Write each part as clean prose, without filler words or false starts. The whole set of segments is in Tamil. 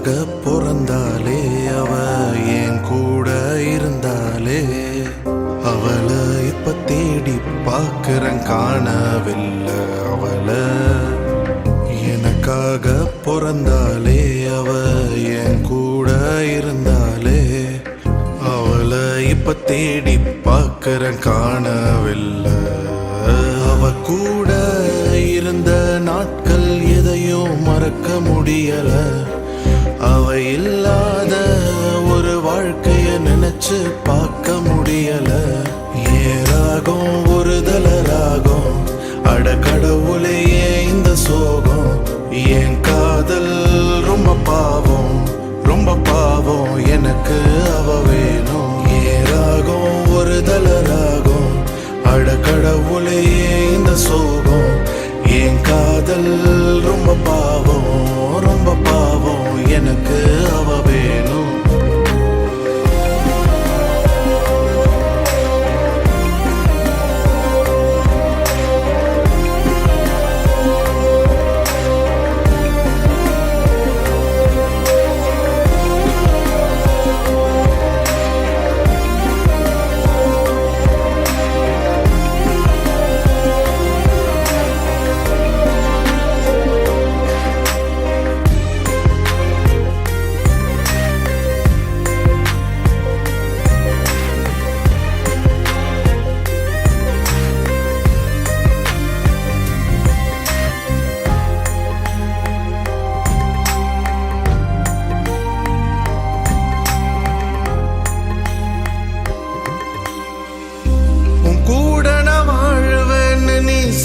எனக்காக பிறந்தாலே அவ என் கூட இருந்தாலே அவளை இப்ப தேடி பார்க்கிறேன் காணவில்லை அவளை எனக்காக பிறந்தாலே அவ என் கூட இருந்தாலே அவளை இப்ப தேடி பார்க்கிறேன் காணவில்லை அவ கூட இருந்த நாட்கள் எதையும் மறக்க முடியல அவ இல்லாத ஒரு வாழ்க்கைய நினைச்சு பார்க்க முடியல ஏராகும் ஒரு தலராகும் அட கடவுளையே இந்த சோகம் என் காதல் ரொம்ப பாவம் எனக்கு அவ வேணும் ஏராகும் ஒரு தலராகும் அட கடவுளையே இந்த சோகம் என் காதல் ரொம்ப பாவம் எனக்கு அவ வேணும்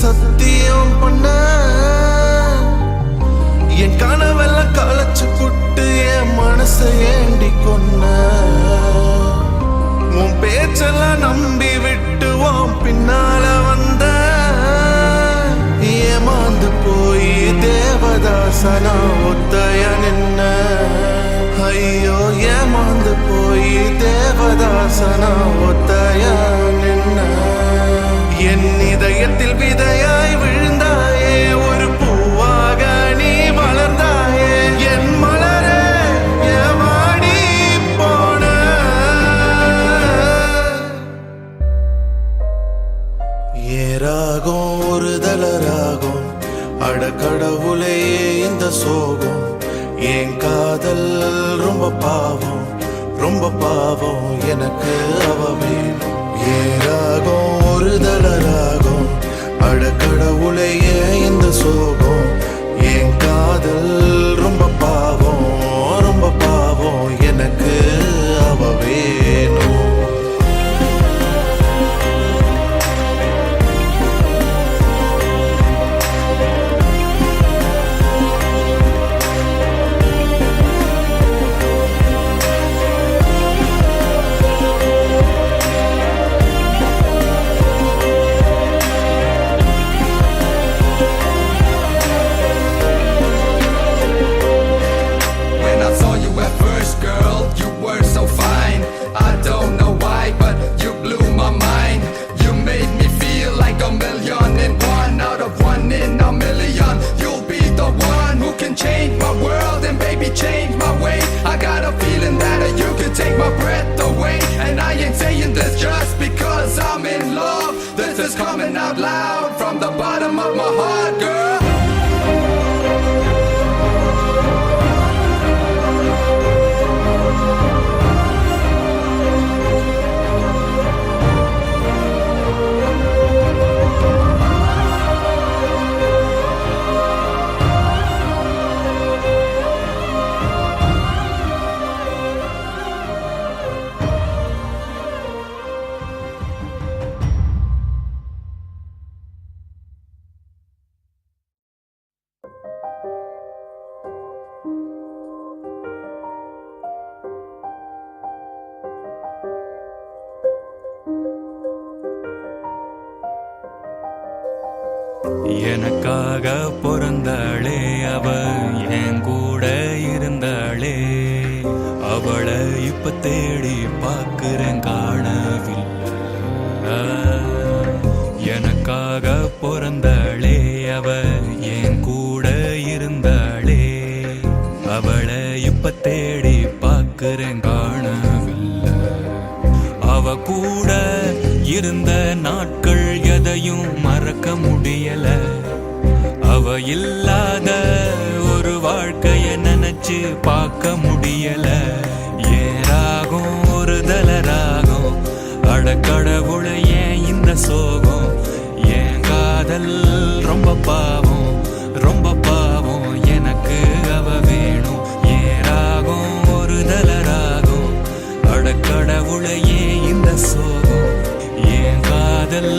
சத்தியம் பண்ண என் கனவெல்லாம் களைச்சு புட்டு என் மனசை ஏண்டி கொன்ன உன் பேச்செல்லாம் நம்பி விட்டு உன் பின்னால வந்த ஏமாந்து போய் தேவதாசனா ஒத்தைய நின்ன ஐயோ ஏமாந்து போய் தேவதாசனா ஒத்தைய நின்ன என் இதயத்தில் விதையாய் விழுந்தாயே ஒரு பூவாக நீ வளர்ந்தாயே என் மலரே ஏமாடி போன ஏராகும் ஒரு தலராகும் அட கடவுளையே இந்த சோகம் என் காதல் ரொம்ப பாவம் எனக்கு அவ வேணும் ஏராகும் ஒரு தலராகும் அட கடவுளையே இந்த சோகம் என் காதல் ரொம்ப பாவம் எனக்கு அவ வேணும் Change my world and baby change my way. I got a feeling that you can take my breath away. And I ain't saying this just because I'm in love. This is coming out loud from the bottom of my heart, girl. எனக்காக பிறந்தாளே அவ என் கூட இருந்தாளே அவளை இப்ப தேடி பார்க்கிறேன் காணவில்லை எனக்காக பிறந்தாளே அவ என் கூட இருந்தாளே அவளை இப்ப தேடி பார்க்கிறேன் காணவில்லை. அவ கூட இருந்த நாட்கள் எதையும் மறக்க முடியல. அவ இல்லாத ஒரு வாழ்க்கைய நினைச்சு பார்க்க முடியல. ஏன் ராகம் ஒரு தலராகம், அடக்கடவுளை ஏன் இந்த சோகம், ஏன் காதல் ரொம்ப பாவம் ரொம்ப பாவம், எனக்கு அவ வேணும். ஏன் ராகம் ஒரு தலராகம், அடக்கடவுளை ஏன் இந்த சோகம், ஏன் காதல்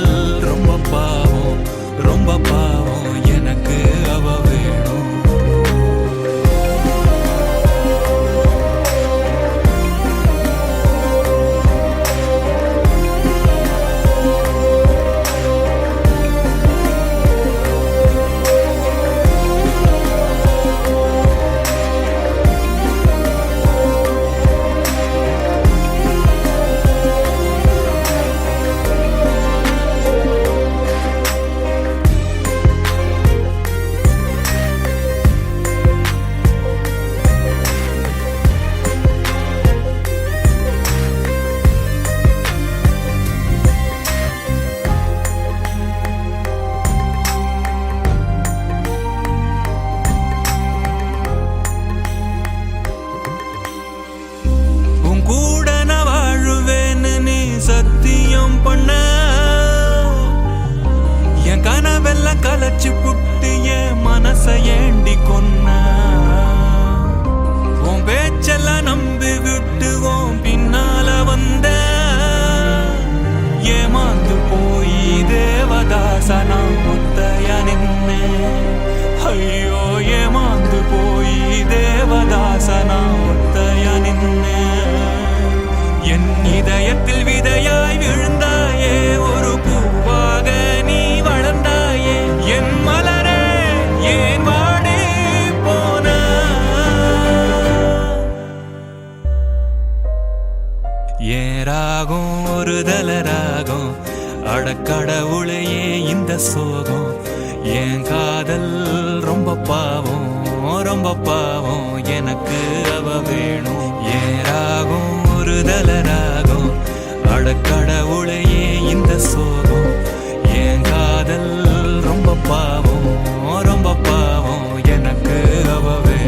ரொம்ப பாவம் ரொம்ப பாவம், எனக்கு அவ வேணும். சத்தியம் பண்ண என் கனவெல்லாம் கலைச்சு புட்டு என் மனசை ஏண்டி கொன்ன. உன் பேச்செல்லாம் நம்பி விட்டு உன் பின்னால வந்த, ஏமாந்து போய் தேவதாசனா முத்தையா நின்னே. ஐயோ ஏமாந்து போய் தேவதாசனா முத்தையா நின்னே. என் இதயத்தில் விதையாய் விழுந்தாயே, ஒரு பூவாக நீ வளர்ந்தாயே. என் மலரே ஏன் வாடி போன. ஏன் ராகம் ஒரு தலராகம், அடக்கடவுளையே இந்த சோகம், என் காதல் ரொம்ப பாவம் ரொம்ப பாவம், எனக்கு அவ வேணும். ஏன் ராகம் ஒரு தலராகம், அடக்கடவுளையே இந்த சோகம், என் காதல் ரொம்ப பாவம் ரொம்ப பாவம், எனக்கு அவ வேணும்.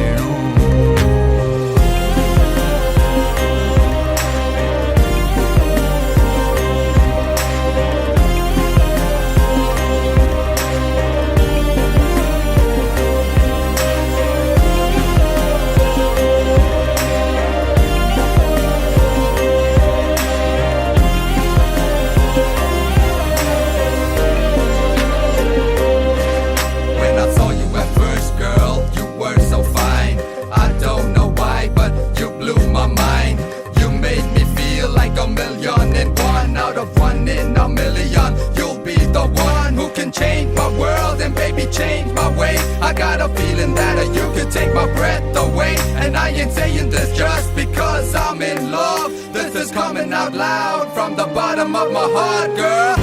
Change my world and baby change my way. I got a feeling that you could take my breath away. And I ain't saying this just because I'm in love. This is coming out loud from the bottom of my heart, girl.